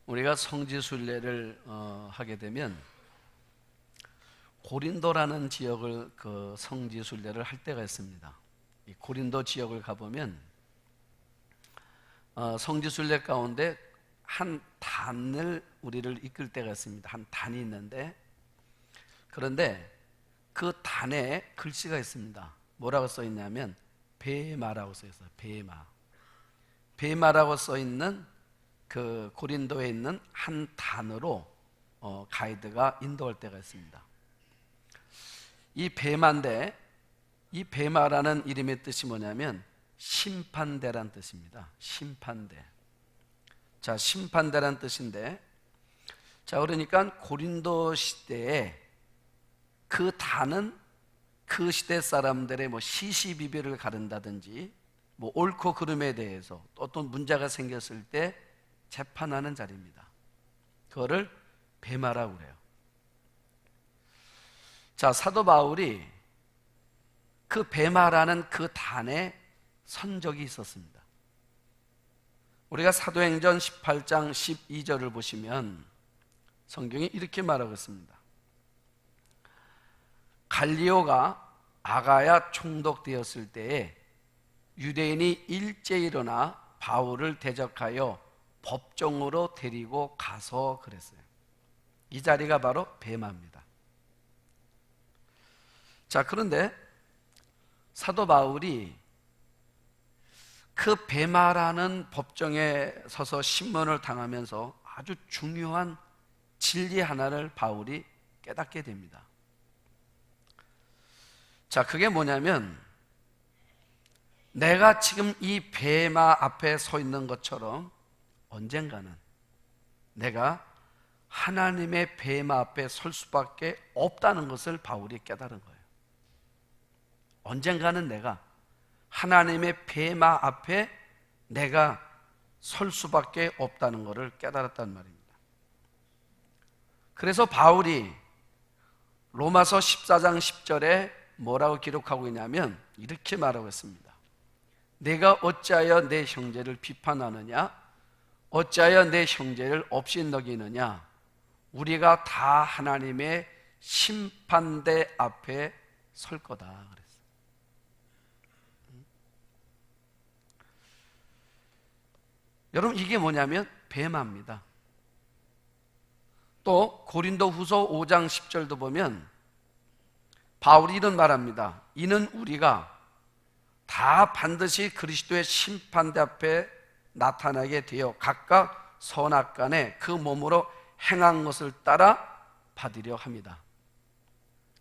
우리가 성지순례를 하게 되면 고린도라는 지역을 성지순례를 할 때가 있습니다. 이 고린도 지역을 가보면 성지순례 가운데 한 단을 우리를 이끌 때가 있습니다. 한 단이 있는데, 그런데 그 단에 글씨가 있습니다. 뭐라고 써 있냐면 베마라고 써 있어요. 베마라고 써 있는 그 고린도에 있는 한 단으로 가이드가 인도할 때가 있습니다. 이 베마인데, 이 베마라는 이름의 뜻이 뭐냐면 심판대란 뜻입니다. 심판대. 자, 심판대란 뜻인데, 자, 그러니까 고린도 시대에 그 단은 그 시대 사람들의 시시비비를 가른다든지 옳고 그름에 대해서 어떤 문제가 생겼을 때 재판하는 자리입니다. 그거를 베마라고 그래요. 자, 사도 바울이 그 베마라는 그 단에 선 적이 있었습니다. 우리가 사도행전 18장 12절을 보시면 성경이 이렇게 말하고 있습니다. 갈리오가 아가야 총독되었을 때에 유대인이 일제 일어나 바울을 대적하여 법정으로 데리고 가서 그랬어요. 이 자리가 바로 베마입니다. 자, 그런데 사도 바울이 그 베마라는 법정에 서서 신문을 당하면서 아주 중요한 진리 하나를 바울이 깨닫게 됩니다. 자, 그게 뭐냐면 내가 지금 이 베마 앞에 서 있는 것처럼 언젠가는 내가 하나님의 베마 앞에 설 수밖에 없다는 것을 바울이 깨달은 거예요. 언젠가는 내가 하나님의 베마 앞에 내가 설 수밖에 없다는 것을 깨달았단 말입니다. 그래서 바울이 로마서 14장 10절에 뭐라고 기록하고 있냐면 이렇게 말하고 있습니다. 내가 어찌하여 내 형제를 비판하느냐? 어찌하여 내 형제를 업신여기느냐? 우리가 다 하나님의 심판대 앞에 설 거다 그랬어요. 여러분, 이게 뭐냐면 베마입니다. 또 고린도후서 5장 10절도 보면 바울이 이런 말합니다. 이는 우리가 다 반드시 그리스도의 심판대 앞에 나타나게 되어 각각 선악간에 그 몸으로 행한 것을 따라 받으려 합니다.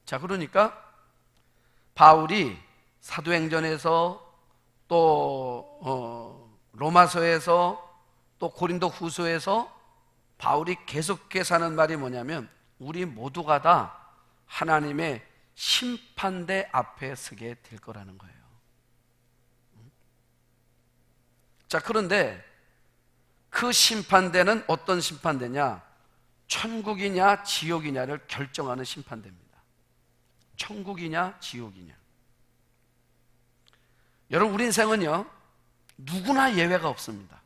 자, 그러니까 바울이 사도행전에서 또 로마서에서 또 고린도후서에서 바울이 계속해서 하는 말이 뭐냐면 우리 모두가 다 하나님의 심판대 앞에 서게 될 거라는 거예요. 자, 그런데 그 심판대는 어떤 심판대냐? 천국이냐 지옥이냐를 결정하는 심판대입니다. 천국이냐 지옥이냐. 여러분, 우리 인생은요 누구나 예외가 없습니다.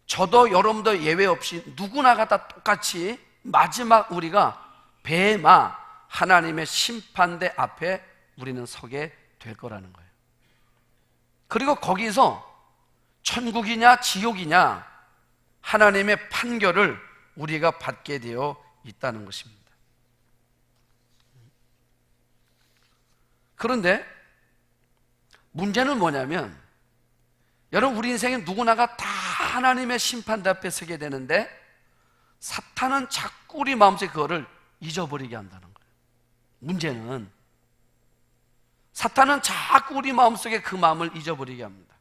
저도 여러분도 예외 없이 누구나가 다 똑같이 마지막 우리가 베마 하나님의 심판대 앞에 우리는 서게 될 거라는 거예요. 그리고 거기서 천국이냐 지옥이냐 하나님의 판결을 우리가 받게 되어 있다는 것입니다. 그런데 문제는 뭐냐면 여러분, 우리 인생에 누구나가 다 하나님의 심판대 앞에 서게 되는데 사탄은 자꾸 우리 마음속에 그거를 잊어버리게 한다는 거예요. 문제는 사탄은 자꾸 우리 마음속에 그 마음을 잊어버리게 합니다.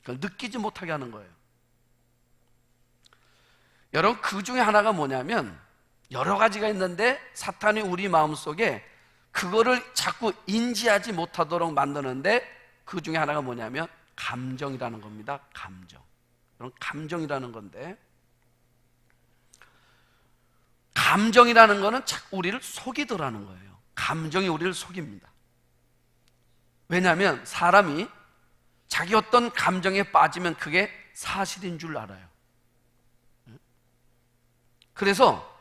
그걸 느끼지 못하게 하는 거예요. 여러분, 그 중에 하나가 뭐냐면 여러 가지가 있는데 사탄이 우리 마음속에 그거를 자꾸 인지하지 못하도록 만드는데 그 중에 하나가 뭐냐면 감정이라는 겁니다. 감정. 그런 감정이라는 건데, 감정이라는 거는 자꾸 우리를 속이더라는 거예요. 감정이 우리를 속입니다. 왜냐하면 사람이 자기 어떤 감정에 빠지면 그게 사실인 줄 알아요. 그래서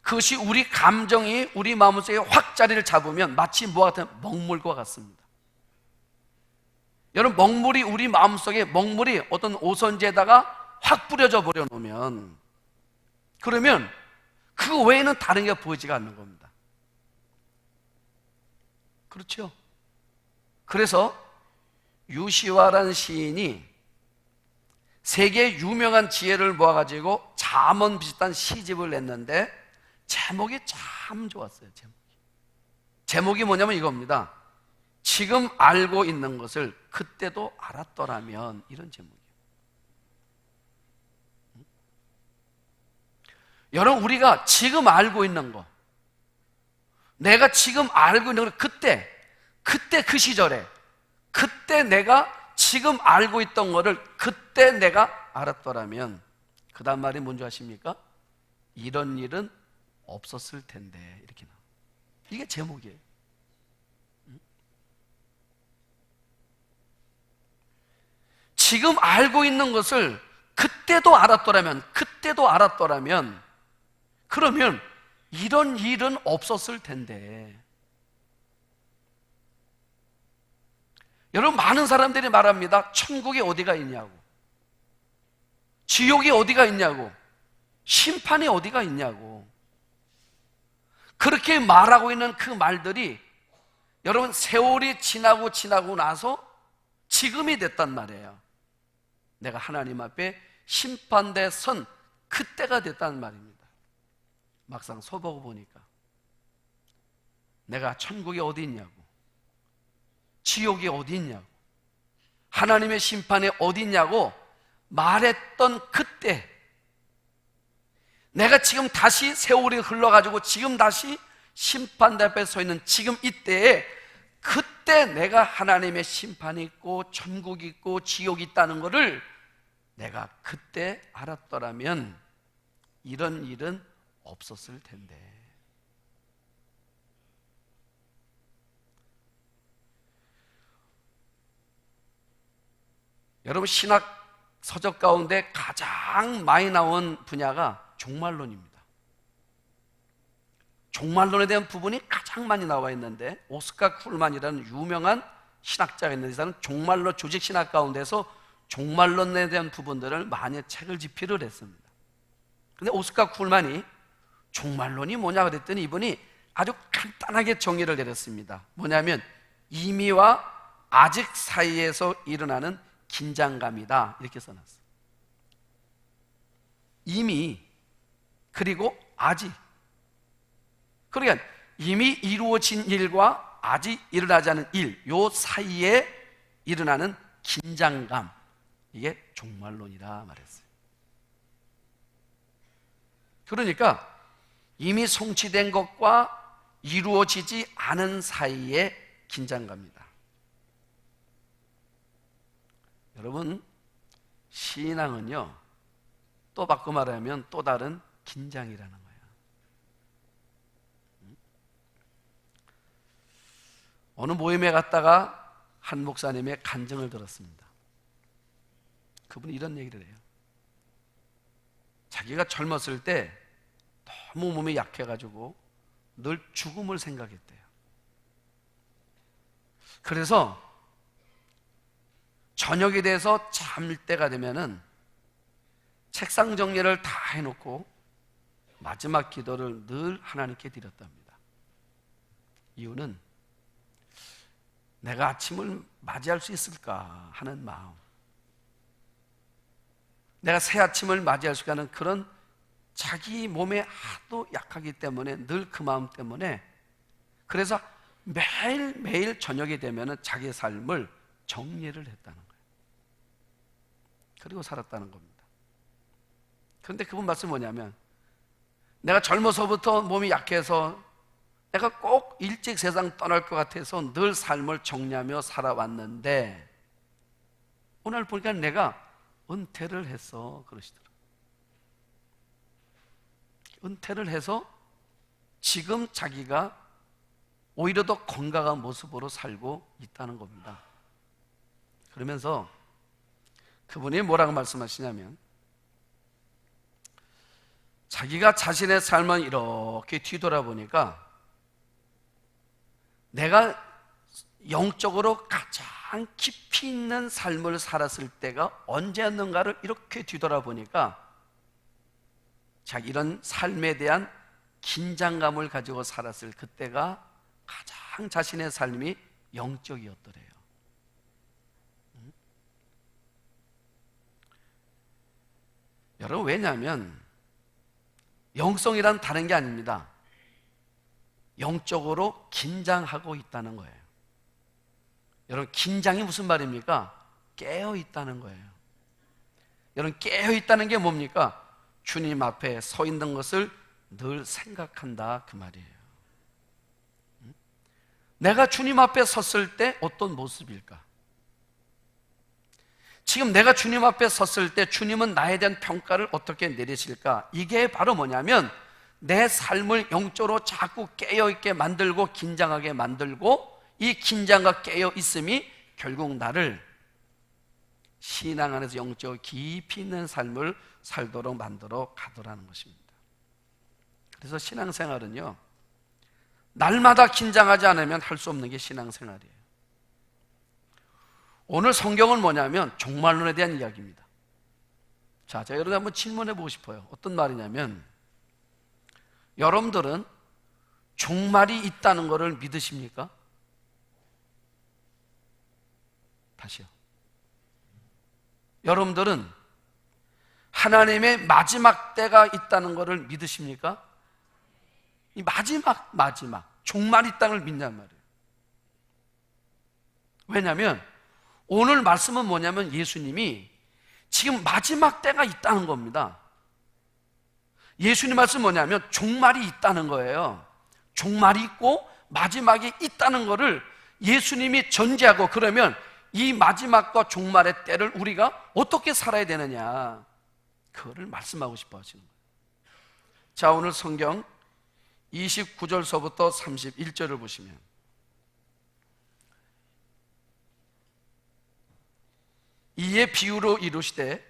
그것이 우리 감정이 우리 마음속에 확 자리를 잡으면 마치 뭐와 같은 먹물과 같습니다. 여러분, 먹물이 우리 마음속에 먹물이 어떤 오선지에다가 확 뿌려져 버려 놓으면, 그러면 그 외에는 다른 게 보이지가 않는 겁니다. 그렇죠? 그래서 유시화라는 시인이 세계 유명한 지혜를 모아가지고 잠언 비슷한 시집을 냈는데 제목이 참 좋았어요. 제목이 뭐냐면 이겁니다. 지금 알고 있는 것을 그때도 알았더라면, 이런 제목이에요. 여러분, 우리가 지금 알고 있는 거, 내가 지금 알고 있는 걸 그때 그 시절에, 그때 내가 지금 알고 있던 거를 그때 내가 알았더라면, 그 다음 말이 뭔지 아십니까? 이런 일은 없었을 텐데, 이렇게 나와요. 이게 제목이에요. 지금 알고 있는 것을 그때도 알았더라면, 그러면 이런 일은 없었을 텐데. 여러분, 많은 사람들이 말합니다. 천국이 어디가 있냐고, 지옥이 어디가 있냐고, 심판이 어디가 있냐고. 그렇게 말하고 있는 그 말들이 여러분, 세월이 지나고 나서 지금이 됐단 말이에요. 내가 하나님 앞에 심판대 선 그때가 됐다는 말입니다. 막상 서보고 보니까 내가 천국이 어디 있냐고, 지옥이 어디 있냐고, 하나님의 심판이 어디 있냐고 말했던 그때, 내가 지금 다시 세월이 흘러가지고 지금 다시 심판대 앞에 서 있는 지금 이때에, 그때 내가 하나님의 심판이 있고 천국이 있고 지옥이 있다는 것을 내가 그때 알았더라면 이런 일은 없었을 텐데. 여러분, 신학 서적 가운데 가장 많이 나온 분야가 종말론입니다. 종말론에 대한 부분이 가장 많이 나와 있는데, 오스카 쿨만이라는 유명한 신학자가 있는데, 이 사람은 종말론 조직 신학 가운데서 종말론에 대한 부분들을 많이 책을 집필을 했습니다. 그런데 오스카 쿨만이 종말론이 뭐냐 그랬더니 이분이 아주 간단하게 정의를 내렸습니다. 뭐냐면 이미와 아직 사이에서 일어나는 긴장감이다, 이렇게 써놨어요. 이미, 그리고 아직. 그러니까 이미 이루어진 일과 아직 일어나지 않은 일, 요 사이에 일어나는 긴장감, 이게 종말론이라 말했어요. 그러니까 이미 성취된 것과 이루어지지 않은 사이의 긴장감이다. 여러분, 신앙은요, 또 바꿔 말하면 또 다른 긴장이라는 거예요. 어느 모임에 갔다가 한 목사님의 간증을 들었습니다. 그분이 이런 얘기를 해요. 자기가 젊었을 때 너무 몸이 약해가지고 늘 죽음을 생각했대요. 그래서 저녁이 돼서 잠을 때가 되면은 책상 정리를 다 해놓고 마지막 기도를 늘 하나님께 드렸답니다. 이유는 내가 아침을 맞이할 수 있을까 하는 마음, 내가 새 아침을 맞이할 수 있는 그런, 자기 몸에 하도 약하기 때문에 늘 그 마음 때문에, 그래서 매일매일 저녁이 되면 자기의 삶을 정리를 했다는 거예요. 그리고 살았다는 겁니다. 그런데 그분 말씀이 뭐냐면, 내가 젊어서부터 몸이 약해서 내가 꼭 일찍 세상 떠날 것 같아서 늘 삶을 정리하며 살아왔는데 오늘 보니까 내가 은퇴를 했어, 그러시더라고요. 은퇴를 해서 지금 자기가 오히려 더 건강한 모습으로 살고 있다는 겁니다. 그러면서 그분이 뭐라고 말씀하시냐면, 자기가 자신의 삶을 이렇게 뒤돌아보니까 내가 영적으로 가장 깊이 있는 삶을 살았을 때가 언제였는가를 이렇게 뒤돌아보니까 자기 이런 삶에 대한 긴장감을 가지고 살았을 그때가 가장 자신의 삶이 영적이었더래요. 여러분, 왜냐하면 영성이란 다른 게 아닙니다. 영적으로 긴장하고 있다는 거예요. 여러분, 긴장이 무슨 말입니까? 깨어 있다는 거예요. 여러분, 깨어 있다는 게 뭡니까? 주님 앞에 서 있는 것을 늘 생각한다, 그 말이에요. 내가 주님 앞에 섰을 때 어떤 모습일까? 지금 내가 주님 앞에 섰을 때 주님은 나에 대한 평가를 어떻게 내리실까? 이게 바로 뭐냐면 내 삶을 영적으로 자꾸 깨어있게 만들고 긴장하게 만들고, 이 긴장과 깨어있음이 결국 나를 신앙 안에서 영적으로 깊이 있는 삶을 살도록 만들어 가더라는 것입니다. 그래서 신앙생활은요, 날마다 긴장하지 않으면 할 수 없는 게 신앙생활이에요. 오늘 성경은 뭐냐면 종말론에 대한 이야기입니다. 자, 제가 여러분 한번 질문해 보고 싶어요. 어떤 말이냐면, 여러분들은 종말이 있다는 것을 믿으십니까? 다시요. 여러분들은 하나님의 마지막 때가 있다는 것을 믿으십니까? 이 마지막 종말이 있다는 걸 믿냔 말이에요. 왜냐하면 오늘 말씀은 뭐냐면 예수님이 지금 마지막 때가 있다는 겁니다. 예수님 말씀은 뭐냐면 종말이 있다는 거예요. 종말이 있고 마지막이 있다는 것을 예수님이 전제하고, 그러면 이 마지막과 종말의 때를 우리가 어떻게 살아야 되느냐, 그거를 말씀하고 싶어 하시는 거예요. 자, 오늘 성경 29절서부터 31절을 보시면, 이에 비유로 이르시되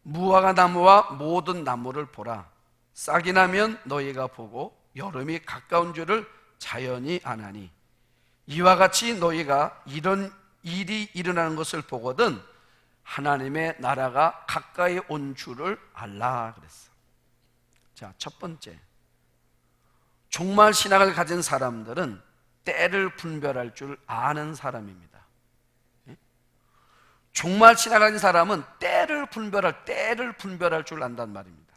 무화과 나무와 모든 나무를 보라. 싹이 나면 너희가 보고 여름이 가까운 줄을 자연히 아나니, 이와 같이 너희가 이런 일이 일어나는 것을 보거든 하나님의 나라가 가까이 온 줄을 알라 그랬어. 자, 첫 번째, 종말 신학을 가진 사람들은 때를 분별할 줄 아는 사람입니다. 종말 신학을 가진 사람은 때를 분별할 줄 안단 말입니다.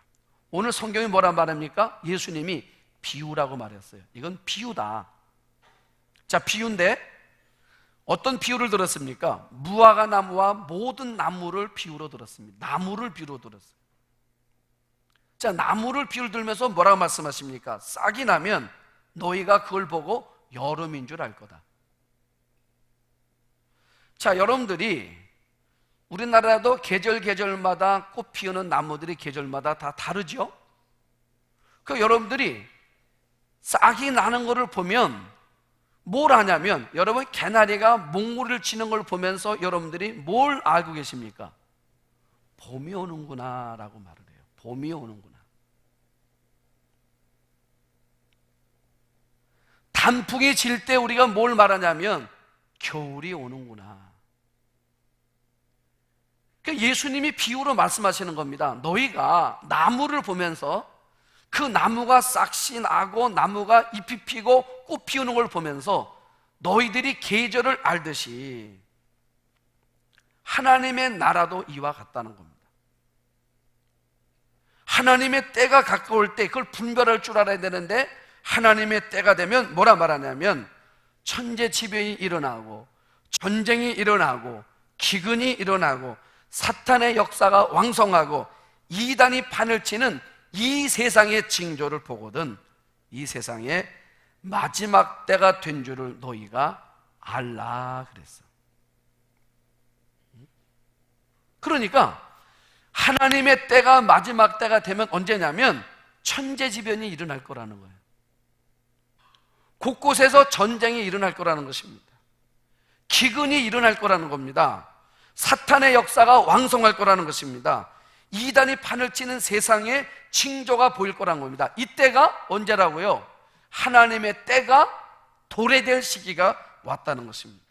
오늘 성경이 뭐라 말합니까? 예수님이 비유라고 말했어요. 이건 비유다. 자, 비유인데 어떤 비유를 들었습니까? 무화과 나무와 모든 나무를 비유로 들었습니다. 나무를 비유로 들었어요. 자, 나무를 비유를 들면서 뭐라고 말씀하십니까? 싹이 나면 너희가 그걸 보고 여름인 줄 알 거다. 자, 여러분들이 우리나라도 계절마다 꽃 피우는 나무들이 계절마다 다 다르죠? 그 여러분들이 싹이 나는 것을 보면 뭘 하냐면, 여러분 개나리가 몽우리를 치는 걸 보면서 여러분들이 뭘 알고 계십니까? 봄이 오는구나 라고 말을 해요. 봄이 오는구나. 단풍이 질 때 우리가 뭘 말하냐면 겨울이 오는구나. 예수님이 비유로 말씀하시는 겁니다. 너희가 나무를 보면서 그 나무가 싹이 나고 나무가 잎이 피고 꽃 피우는 걸 보면서 너희들이 계절을 알듯이 하나님의 나라도 이와 같다는 겁니다. 하나님의 때가 가까울 때 그걸 분별할 줄 알아야 되는데, 하나님의 때가 되면 뭐라 말하냐면 천재지변이 일어나고 전쟁이 일어나고 기근이 일어나고 사탄의 역사가 왕성하고 이단이 판을 치는 이 세상의 징조를 보거든 이 세상의 마지막 때가 된 줄을 너희가 알라 그랬어. 그러니까 하나님의 때가 마지막 때가 되면 언제냐면 천재지변이 일어날 거라는 거예요. 곳곳에서 전쟁이 일어날 거라는 것입니다. 기근이 일어날 거라는 겁니다. 사탄의 역사가 왕성할 거라는 것입니다. 이단이 판을 치는 세상의 징조가 보일 거란 겁니다. 이때가 언제라고요? 하나님의 때가 도래될 시기가 왔다는 것입니다.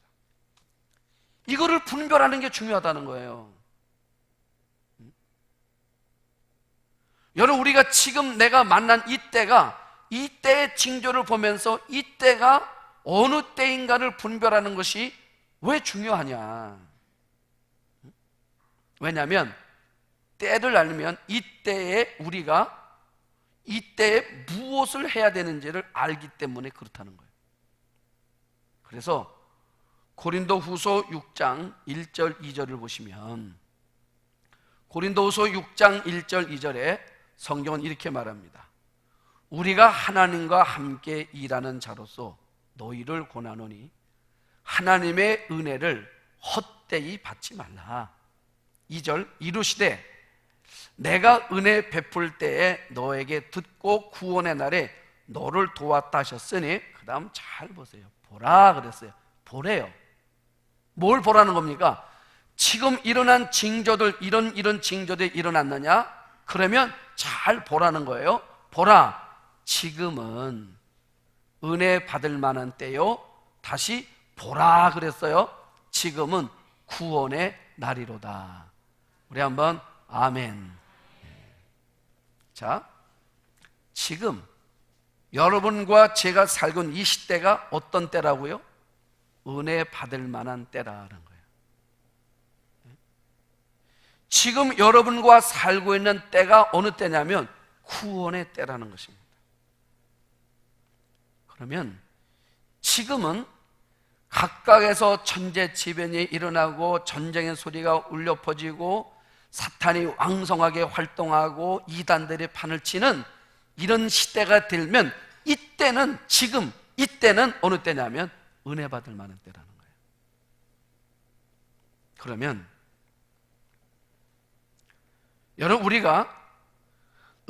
이거를 분별하는 게 중요하다는 거예요. 여러분, 우리가 지금 내가 만난 이 때의 징조를 보면서 이 때가 어느 때인가를 분별하는 것이 왜 중요하냐? 왜냐하면 때를 알면 이때에 우리가 이때에 무엇을 해야 되는지를 알기 때문에 그렇다는 거예요. 그래서 고린도후서 6장 1절 2절을 보시면, 고린도후서 6장 1절 2절에 성경은 이렇게 말합니다. 우리가 하나님과 함께 일하는 자로서 너희를 권하노니 하나님의 은혜를 헛되이 받지 말라. 2절, 이루시되 내가 은혜 베풀 때에 너에게 듣고 구원의 날에 너를 도왔다 하셨으니, 그 다음 잘 보세요. 보라 그랬어요. 보래요. 뭘 보라는 겁니까? 지금 일어난 징조들, 이런 징조들이 일어났느냐? 그러면 잘 보라는 거예요. 보라, 지금은 은혜 받을 만한 때요. 다시 보라 그랬어요. 지금은 구원의 날이로다. 우리 한번 아멘. 자, 지금 여러분과 제가 살고 있는 이 시대가 어떤 때라고요? 은혜 받을 만한 때라는 거예요. 지금 여러분과 살고 있는 때가 어느 때냐면 구원의 때라는 것입니다. 그러면 지금은 각각에서 천재지변이 일어나고 전쟁의 소리가 울려 퍼지고 사탄이 왕성하게 활동하고 이단들이 판을 치는 이런 시대가 되면, 이때는 지금 이때는 어느 때냐면 은혜 받을 만한 때라는 거예요. 그러면 여러분, 우리가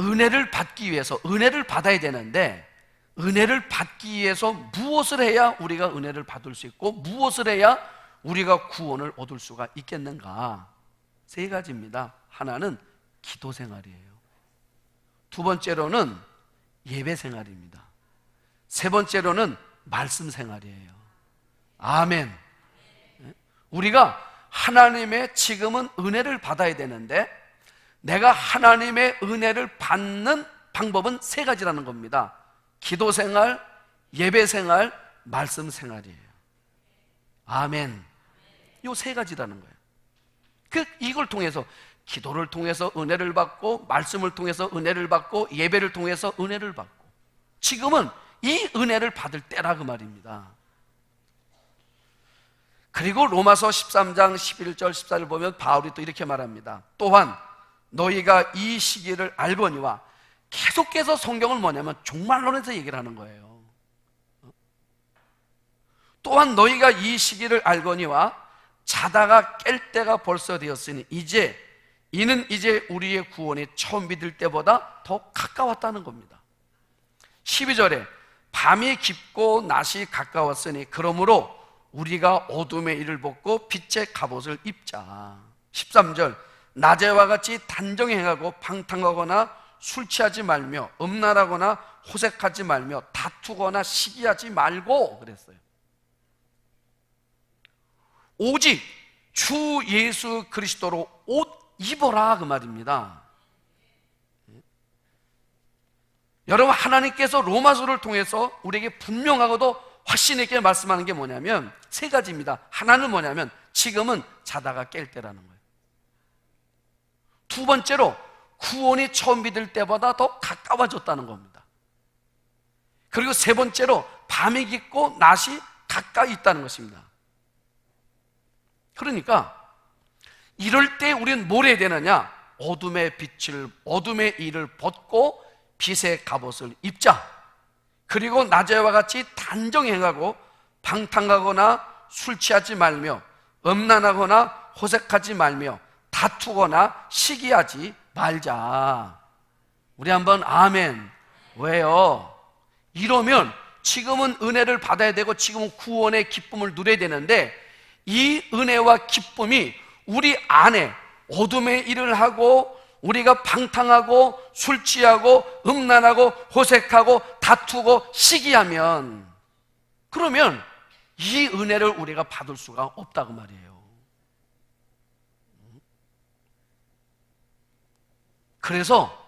은혜를 받기 위해서 은혜를 받아야 되는데, 은혜를 받기 위해서 무엇을 해야 우리가 은혜를 받을 수 있고 무엇을 해야 우리가 구원을 얻을 수가 있겠는가? 세 가지입니다. 하나는 기도 생활이에요. 두 번째로는 예배 생활입니다. 세 번째로는 말씀 생활이에요. 아멘. 우리가 하나님의 지금은 은혜를 받아야 되는데, 내가 하나님의 은혜를 받는 방법은 세 가지라는 겁니다. 기도 생활, 예배 생활, 말씀 생활이에요. 아멘. 이 세 가지라는 거예요. 이걸 통해서, 기도를 통해서 은혜를 받고, 말씀을 통해서 은혜를 받고, 예배를 통해서 은혜를 받고, 지금은 이 은혜를 받을 때라 그 말입니다. 그리고 로마서 13장 11절 14절 보면 바울이 또 이렇게 말합니다. 또한 너희가 이 시기를 알거니와, 계속해서 성경을 뭐냐면 종말론에서 얘기를 하는 거예요. 또한 너희가 이 시기를 알거니와 자다가 깰 때가 벌써 되었으니 이는 이제 우리의 구원이 처음 믿을 때보다 더 가까웠다는 겁니다. 12절에 밤이 깊고 낮이 가까웠으니 그러므로 우리가 어둠의 일을 벗고 빛의 갑옷을 입자. 13절, 낮에와 같이 단정히 행하고 방탕하거나 술 취하지 말며 음란하거나 호색하지 말며 다투거나 시기하지 말고 그랬어요. 오직 주 예수 그리스도로 옷 입어라 그 말입니다. 여러분, 하나님께서 로마서를 통해서 우리에게 분명하고도 확신 있게 말씀하는 게 뭐냐면 세 가지입니다. 하나는 뭐냐면 지금은 자다가 깰 때라는 거예요. 두 번째로 구원이 처음 믿을 때보다 더 가까워졌다는 겁니다. 그리고 세 번째로 밤이 깊고 낮이 가까이 있다는 것입니다. 그러니까 이럴 때 우리는 뭘 해야 되느냐? 어둠의 일을 벗고 빛의 갑옷을 입자. 그리고 낮에와 같이 단정히 행하고 방탕하거나 술 취하지 말며 음란하거나 호색하지 말며 다투거나 시기하지 말자. 우리 한번 아멘. 왜요? 이러면 지금은 은혜를 받아야 되고 지금은 구원의 기쁨을 누려야 되는데, 이 은혜와 기쁨이 우리 안에 어둠의 일을 하고 우리가 방탕하고 술 취하고 음란하고 호색하고 다투고 시기하면, 그러면 이 은혜를 우리가 받을 수가 없다고 말이에요. 그래서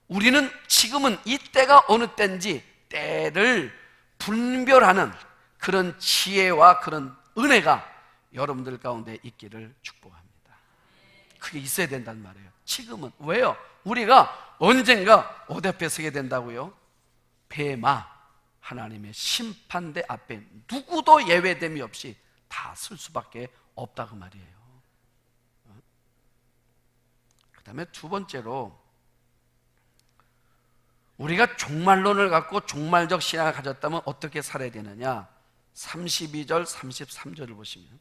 우리는 지금은 이때가 어느 때인지 때를 분별하는 그런 지혜와 그런 은혜가 여러분들 가운데 있기를 축복합니다. 그게 있어야 된단 말이에요. 지금은. 왜요? 우리가 언젠가 어디 앞에 서게 된다고요? 뱀아, 하나님의 심판대 앞에 누구도 예외됨이 없이 다 설 수밖에 없다고 말이에요. 그 다음에 두 번째로, 우리가 종말론을 갖고 종말적 신앙을 가졌다면 어떻게 살아야 되느냐? 32절 33절을 보시면,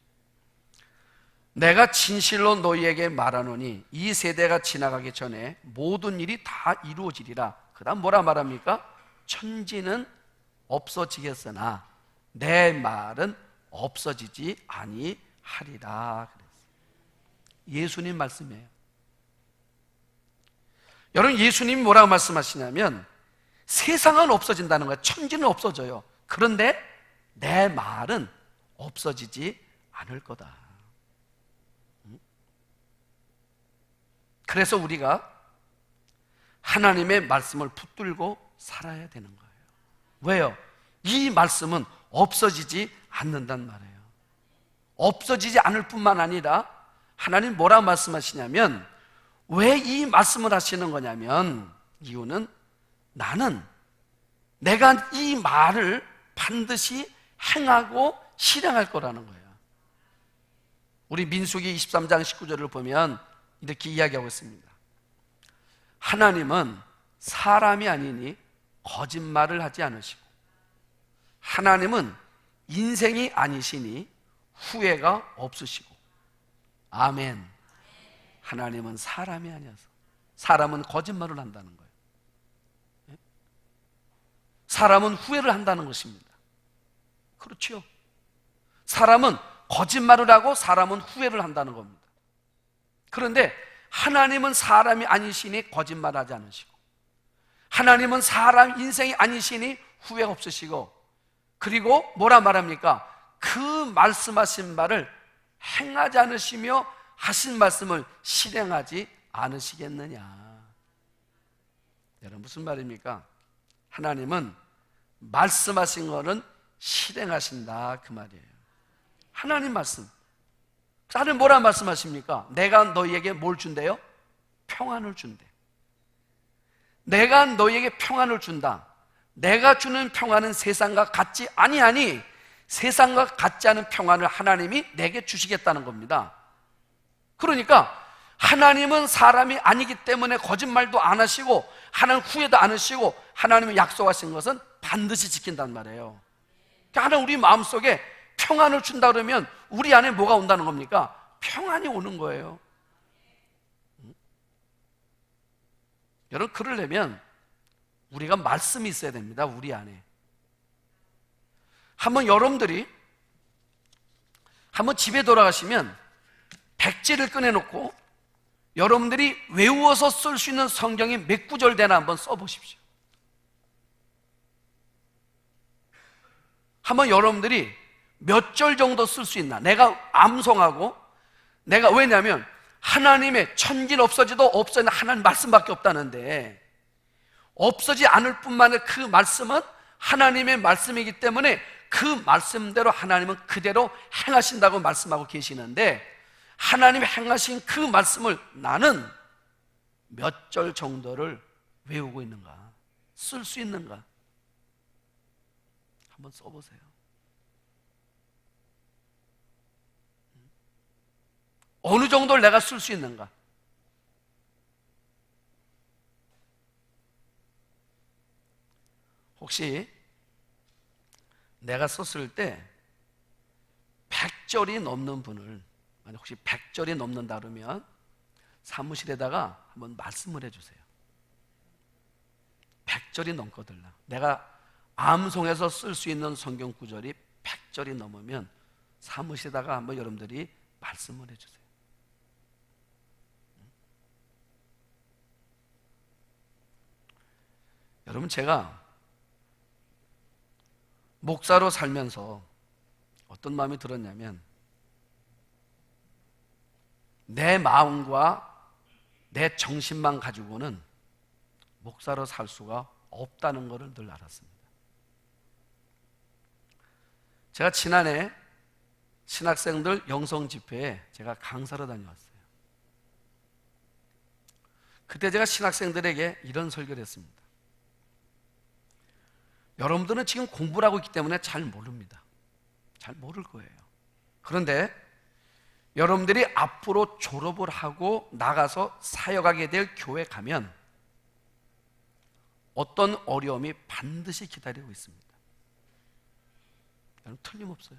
내가 진실로 너희에게 말하노니 이 세대가 지나가기 전에 모든 일이 다 이루어지리라. 그 다음 뭐라 말합니까? 천지는 없어지겠으나 내 말은 없어지지 아니하리라. 예수님 말씀이에요. 여러분, 예수님이 뭐라고 말씀하시냐면 세상은 없어진다는 거예요. 천지는 없어져요. 그런데 내 말은 없어지지 않을 거다. 그래서 우리가 하나님의 말씀을 붙들고 살아야 되는 거예요. 왜요? 이 말씀은 없어지지 않는단 말이에요. 없어지지 않을 뿐만 아니라 하나님 뭐라고 말씀하시냐면, 왜 이 말씀을 하시는 거냐면, 이유는 나는 내가 이 말을 반드시 행하고 실행할 거라는 거예요. 우리 민수기 23장 19절을 보면 이렇게 이야기하고 있습니다. 하나님은 사람이 아니니 거짓말을 하지 않으시고, 하나님은 인생이 아니시니 후회가 없으시고. 아멘. 하나님은 사람이 아니어서, 사람은 거짓말을 한다는 거예요. 사람은 후회를 한다는 것입니다. 그렇죠? 사람은 거짓말을 하고 사람은 후회를 한다는 겁니다. 그런데 하나님은 사람이 아니시니 거짓말하지 않으시고, 하나님은 사람 인생이 아니시니 후회가 없으시고, 그리고 뭐라 말합니까? 그 말씀하신 말을 행하지 않으시며 하신 말씀을 실행하지 않으시겠느냐. 여러분, 무슨 말입니까? 하나님은 말씀하신 거는 실행하신다, 그 말이에요. 하나님 말씀. 나는 뭐라 말씀하십니까? 내가 너희에게 뭘 준대요? 평안을 준대. 내가 너희에게 평안을 준다. 내가 주는 평안은 세상과 같지 아니하니 세상과 같지 않은 평안을 하나님이 내게 주시겠다는 겁니다. 그러니까 하나님은 사람이 아니기 때문에 거짓말도 안 하시고 하나님 후회도 안 하시고, 하나님이 약속하신 것은 반드시 지킨단 말이에요. 그러니까 하나님 우리 마음속에 평안을 준다 그러면 우리 안에 뭐가 온다는 겁니까? 평안이 오는 거예요. 여러분, 그러려면 우리가 말씀이 있어야 됩니다. 우리 안에. 한번 여러분들이 한번 집에 돌아가시면 백지를 꺼내놓고 여러분들이 외워서 쓸 수 있는 성경이 몇 구절 되나 한번 써보십시오. 한번 여러분들이 몇 절 정도 쓸 수 있나? 내가 암송하고, 내가, 왜냐하면 하나님의 천지는 없어지도 없어지는 하나님 말씀밖에 없다는데, 없어지지 않을 뿐만 아니라 그 말씀은 하나님의 말씀이기 때문에 그 말씀대로 하나님은 그대로 행하신다고 말씀하고 계시는데, 하나님이 행하신 그 말씀을 나는 몇 절 정도를 외우고 있는가? 쓸 수 있는가? 한번 써보세요. 어느 정도를 내가 쓸 수 있는가? 혹시 내가 썼을 때 100절이 넘는 분을, 만약 혹시 100절이 넘는다 그러면 사무실에다가 한번 말씀을 해주세요. 100절이 넘거든요. 내가 암송해서 쓸 수 있는 성경 구절이 100절이 넘으면 사무실에다가 한번 여러분들이 말씀을 해주세요. 여러분, 제가 목사로 살면서 어떤 마음이 들었냐면, 내 마음과 내 정신만 가지고는 목사로 살 수가 없다는 것을 늘 알았습니다. 제가 지난해 신학생들 영성 집회에 제가 강사로 다녀왔어요. 그때 제가 신학생들에게 이런 설교를 했습니다. 여러분들은 지금 공부를 하고 있기 때문에 잘 모릅니다. 잘 모를 거예요. 그런데 여러분들이 앞으로 졸업을 하고 나가서 사역하게 될 교회 가면 어떤 어려움이 반드시 기다리고 있습니다. 여러분, 틀림없어요.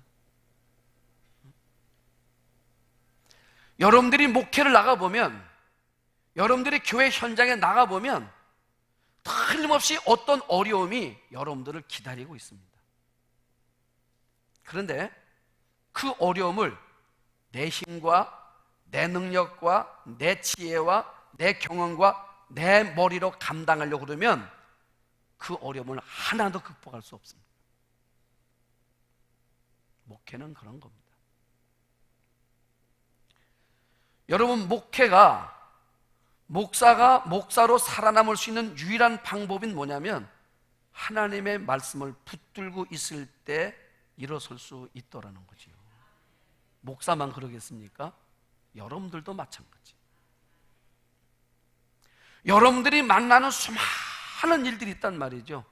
여러분들이 목회를 나가보면, 여러분들이 교회 현장에 나가보면 틀림없이 어떤 어려움이 여러분들을 기다리고 있습니다. 그런데 그 어려움을 내 힘과 내 능력과 내 지혜와 내 경험과 내 머리로 감당하려고 그러면 그 어려움을 하나도 극복할 수 없습니다. 목회는 그런 겁니다. 여러분, 목사가 목사로 살아남을 수 있는 유일한 방법은 뭐냐면, 하나님의 말씀을 붙들고 있을 때 일어설 수 있더라는 거지요. 목사만 그러겠습니까? 여러분들도 마찬가지. 여러분들이 만나는 수많은 일들이 있단 말이죠.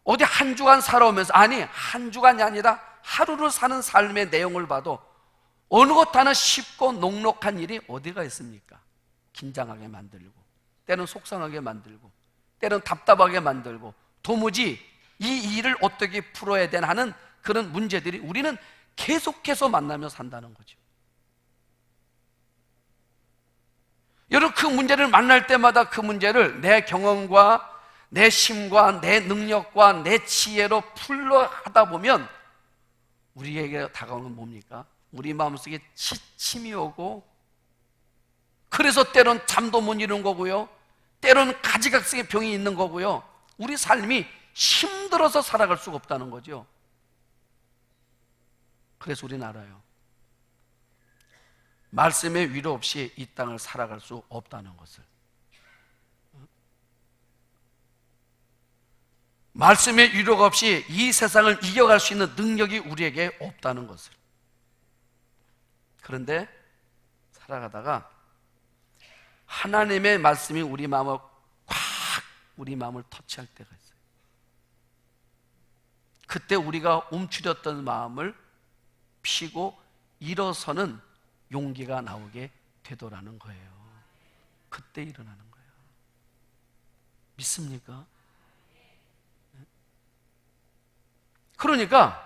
어디 한 주간 살아오면서, 아니, 한 주간이 아니라 하루를 사는 삶의 내용을 봐도 어느 것 하나 쉽고 녹록한 일이 어디가 있습니까? 긴장하게 만들고, 때는 속상하게 만들고, 때는 답답하게 만들고, 도무지 이 일을 어떻게 풀어야 되나 하는 그런 문제들이 우리는 계속해서 만나며 산다는 거죠. 여러분, 그 문제를 만날 때마다 그 문제를 내 경험과 내 힘과 내 능력과 내 지혜로 풀려 하다 보면 우리에게 다가오는 건 뭡니까? 우리 마음속에 지침이 오고, 그래서 때론 잠도 못 이루는 거고요, 때론 가지각색의 병이 있는 거고요, 우리 삶이 힘들어서 살아갈 수가 없다는 거죠. 그래서 우리는 알아요. 말씀의 위로 없이 이 땅을 살아갈 수 없다는 것을. 말씀의 위로가 없이 이 세상을 이겨갈 수 있는 능력이 우리에게 없다는 것을. 그런데 살아가다가 하나님의 말씀이 우리 마음을 우리 마음을 터치할 때가 있어요. 그때 우리가 움츠렸던 마음을 피고 일어서는 용기가 나오게 되더라는 거예요. 그때 일어나는 거예요. 믿습니까? 그러니까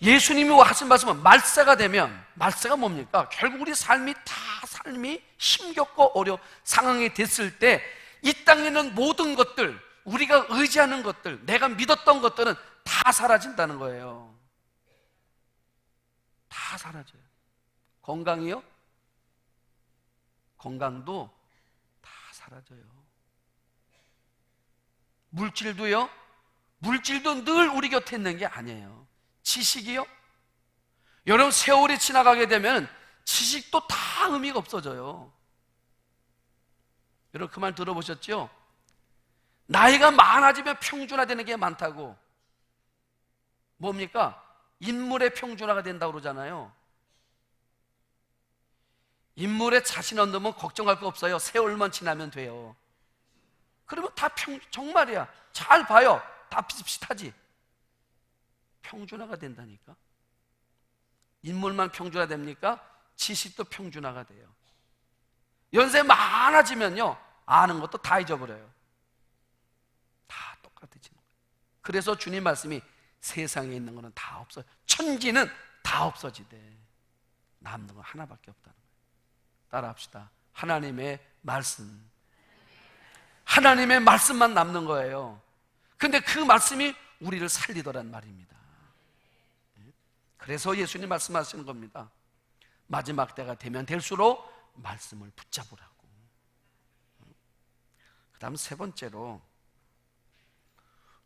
예수님이 하신 말씀은 말세가 되면, 말세가 뭡니까? 결국 우리 삶이 힘겹고 어려운 상황이 됐을 때 이 땅에 있는 모든 것들, 우리가 의지하는 것들, 내가 믿었던 것들은 다 사라진다는 거예요. 다 사라져요. 건강이요? 건강도 다 사라져요. 물질도요? 물질도 늘 우리 곁에 있는 게 아니에요. 지식이요? 여러분, 세월이 지나가게 되면 지식도 다 의미가 없어져요. 여러분, 그 말 들어보셨죠? 나이가 많아지면 평준화되는 게 많다고. 뭡니까? 인물의 평준화가 된다고 그러잖아요. 인물에 자신 없으면 걱정할 거 없어요. 세월만 지나면 돼요. 그러면 다 정말이야. 잘 봐요. 다 비슷비슷하지. 평준화가 된다니까. 인물만 평준화됩니까? 지식도 평준화가 돼요. 연세 많아지면요, 아는 것도 다 잊어버려요. 다 똑같아지는 거예요. 그래서 주님 말씀이 세상에 있는 거는 다 없어요. 천지는 다 없어지대. 남는 건 하나밖에 없다는 거예요. 따라합시다. 하나님의 말씀. 하나님의 말씀만 남는 거예요. 근데 그 말씀이 우리를 살리더란 말입니다. 그래서 예수님 말씀하시는 겁니다. 마지막 때가 되면 될수록 말씀을 붙잡으라고. 다음 세 번째로,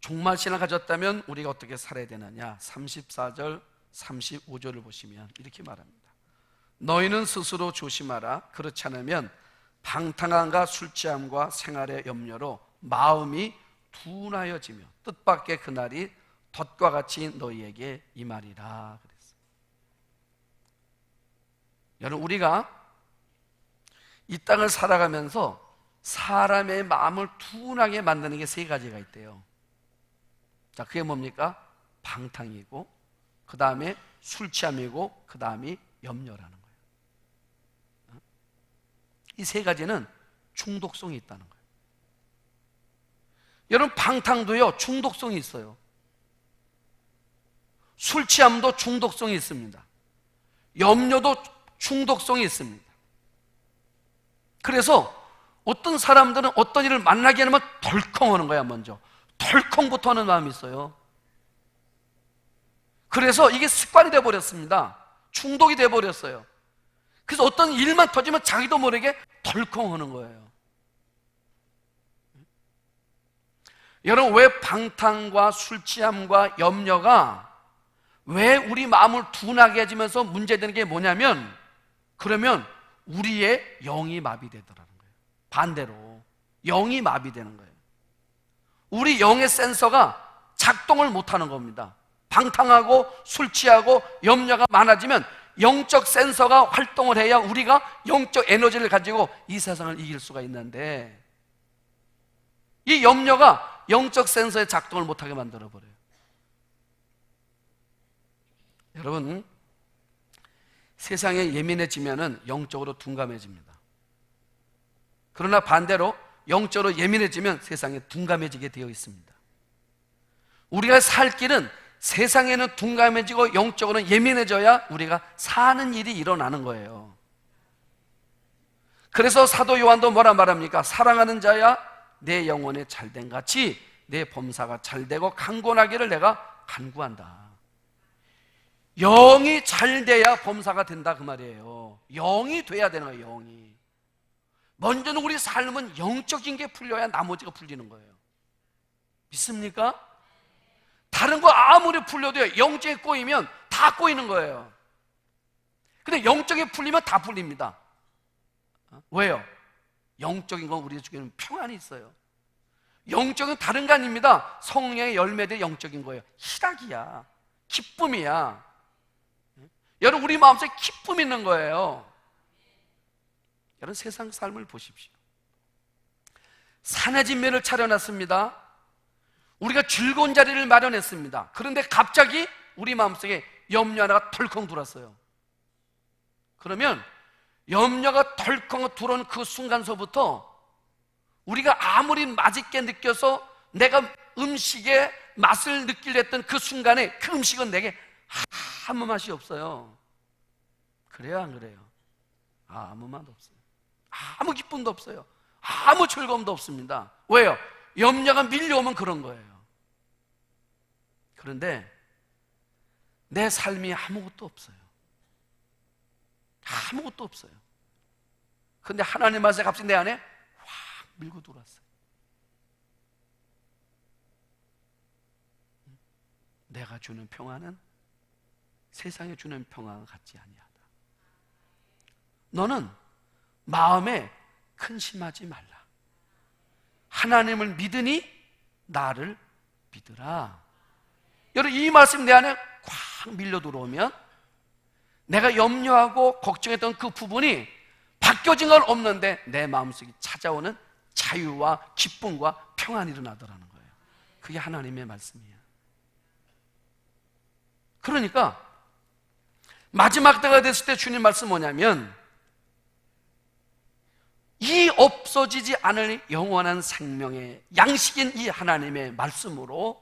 종말신앙을 가졌다면 우리가 어떻게 살아야 되느냐. 34절 35절을 보시면 이렇게 말합니다. 너희는 스스로 조심하라. 그렇지 않으면 방탕함과 술취함과 생활의 염려로 마음이 둔하여지며 뜻밖의 그날이 덫과 같이 너희에게 임하리라 그랬어요. 여러분, 우리가 이 땅을 살아가면서 사람의 마음을 둔하게 만드는 게 세 가지가 있대요. 자, 그게 뭡니까? 방탕이고, 그 다음에 술취함이고, 그 다음이 염려라는 거예요. 이 세 가지는 중독성이 있다는 거예요. 여러분, 방탕도요 중독성이 있어요. 술취함도 중독성이 있습니다. 염려도 중독성이 있습니다. 그래서 어떤 사람들은 어떤 일을 만나게 하면 덜컹 하는 거야. 먼저 덜컹부터 하는 마음이 있어요. 그래서 이게 습관이 돼버렸습니다. 중독이 돼버렸어요. 그래서 어떤 일만 터지면 자기도 모르게 덜컹 하는 거예요. 여러분, 왜 방탕과 술취함과 염려가 왜 우리 마음을 둔하게 해주면서 문제되는 게 뭐냐면, 그러면 우리의 영이 마비되더라는 거예요. 반대로 영이 마비되는 거예요. 우리 영의 센서가 작동을 못하는 겁니다. 방탕하고 술 취하고 염려가 많아지면 영적 센서가 활동을 해야 우리가 영적 에너지를 가지고 이 세상을 이길 수가 있는데, 이 염려가 영적 센서의 작동을 못하게 만들어버려요. 여러분, 세상에 예민해지면 영적으로 둔감해집니다. 그러나 반대로 영적으로 예민해지면 세상에 둔감해지게 되어 있습니다. 우리가 살 길은 세상에는 둔감해지고 영적으로는 예민해져야 우리가 사는 일이 일어나는 거예요. 그래서 사도 요한도 뭐라 말합니까? 사랑하는 자야 내 영혼에 잘된 같이 내 범사가 잘되고 강건하기를 내가 간구한다. 영이 잘 돼야 범사가 된다 그 말이에요. 영이 돼야 되는 거예요. 영이 먼저는 우리 삶은 영적인 게 풀려야 나머지가 풀리는 거예요. 믿습니까? 다른 거 아무리 풀려도요, 영적이 꼬이면 다 꼬이는 거예요. 근데 영적이 풀리면 다 풀립니다. 왜요? 영적인 건 우리 중에는 평안이 있어요. 영적은 다른 게 아닙니다. 성령의 열매들이 영적인 거예요. 희락이야, 기쁨이야. 여러분, 우리 마음속에 기쁨이 있는 거예요. 여러분, 세상 삶을 보십시오. 산의 진면을 차려놨습니다. 우리가 즐거운 자리를 마련했습니다. 그런데 갑자기 우리 마음속에 염려 하나가 덜컹 들어왔어요. 그러면 염려가 덜컹 들어온 그 순간서부터 우리가 아무리 맛있게 느껴서 내가 음식의 맛을 느끼려 했던 그 순간에 그 음식은 내게 아무 맛이 없어요. 그래요, 안 그래요? 아무 맛 없어요. 아무 기쁨도 없어요. 아무 즐거움도 없습니다. 왜요? 염려가 밀려오면 그런 거예요. 그런데 내 삶이 아무것도 없어요. 아무것도 없어요. 그런데 하나님 말씀이 갑자기 내 안에 확 밀고 들어왔어요. 내가 주는 평안은 세상에 주는 평안과 같지 아니하다. 너는 마음에 근심하지 말라. 하나님을 믿으니 나를 믿으라. 여러분, 이 말씀 내 안에 꽉 밀려 들어오면 내가 염려하고 걱정했던 그 부분이 바뀌어진 건 없는데 내 마음속에 찾아오는 자유와 기쁨과 평안이 일어나더라는 거예요. 그게 하나님의 말씀이에요. 그러니까 마지막 때가 됐을 때 주님 말씀 뭐냐면, 이 없어지지 않을 영원한 생명의 양식인 이 하나님의 말씀으로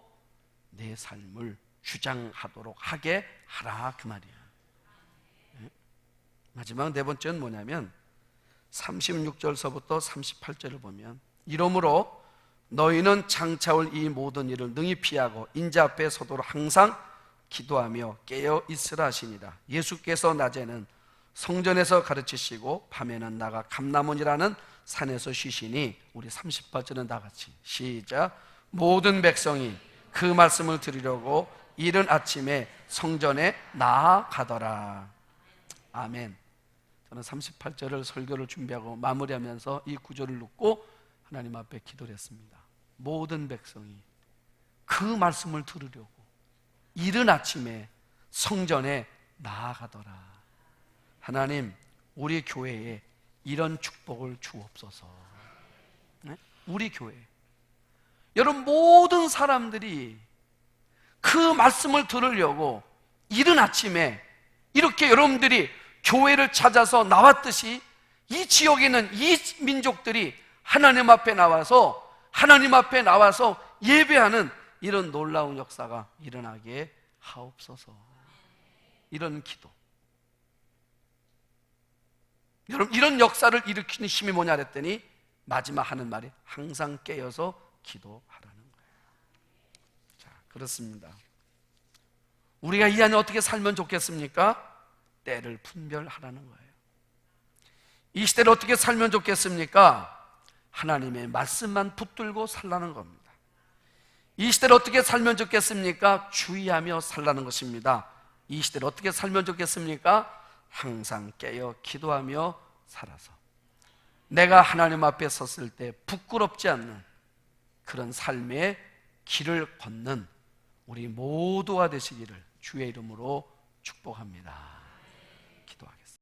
내 삶을 주장하도록 하게 하라 그 말이야. 마지막 네 번째는 뭐냐면 36절서부터 38절을 보면, 이러므로 너희는 장차 올 이 모든 일을 능히 피하고 인자 앞에 서도록 항상 기도하며 깨어 있으라 하시니라. 예수께서 낮에는 성전에서 가르치시고 밤에는 나가 감람원이라는 산에서 쉬시니, 우리 38절은 다 같이 시작. 모든 백성이 그 말씀을 들으려고 이른 아침에 성전에 나아가더라. 아멘. 저는 38절을 설교를 준비하고 마무리하면서 이 구절을 놓고 하나님 앞에 기도를 했습니다. 모든 백성이 그 말씀을 들으려고 이른 아침에 성전에 나아가더라. 하나님, 우리 교회에 이런 축복을 주옵소서. 네? 우리 교회, 여러분 모든 사람들이 그 말씀을 들으려고 이른 아침에 이렇게 여러분들이 교회를 찾아서 나왔듯이, 이 지역에 있는 이 민족들이 하나님 앞에 나와서 예배하는 이런 놀라운 역사가 일어나게 하옵소서. 이런 기도. 여러분, 이런 역사를 일으키는 힘이 뭐냐 그랬더니 마지막 하는 말이 항상 깨어서 기도하라는 거예요. 자, 그렇습니다. 우리가 이 안에 어떻게 살면 좋겠습니까? 때를 분별하라는 거예요. 이 시대를 어떻게 살면 좋겠습니까? 하나님의 말씀만 붙들고 살라는 겁니다. 이 시대를 어떻게 살면 좋겠습니까? 주의하며 살라는 것입니다. 이 시대를 어떻게 살면 좋겠습니까? 항상 깨어 기도하며 살아서 내가 하나님 앞에 섰을 때 부끄럽지 않는 그런 삶의 길을 걷는 우리 모두가 되시기를 주의 이름으로 축복합니다.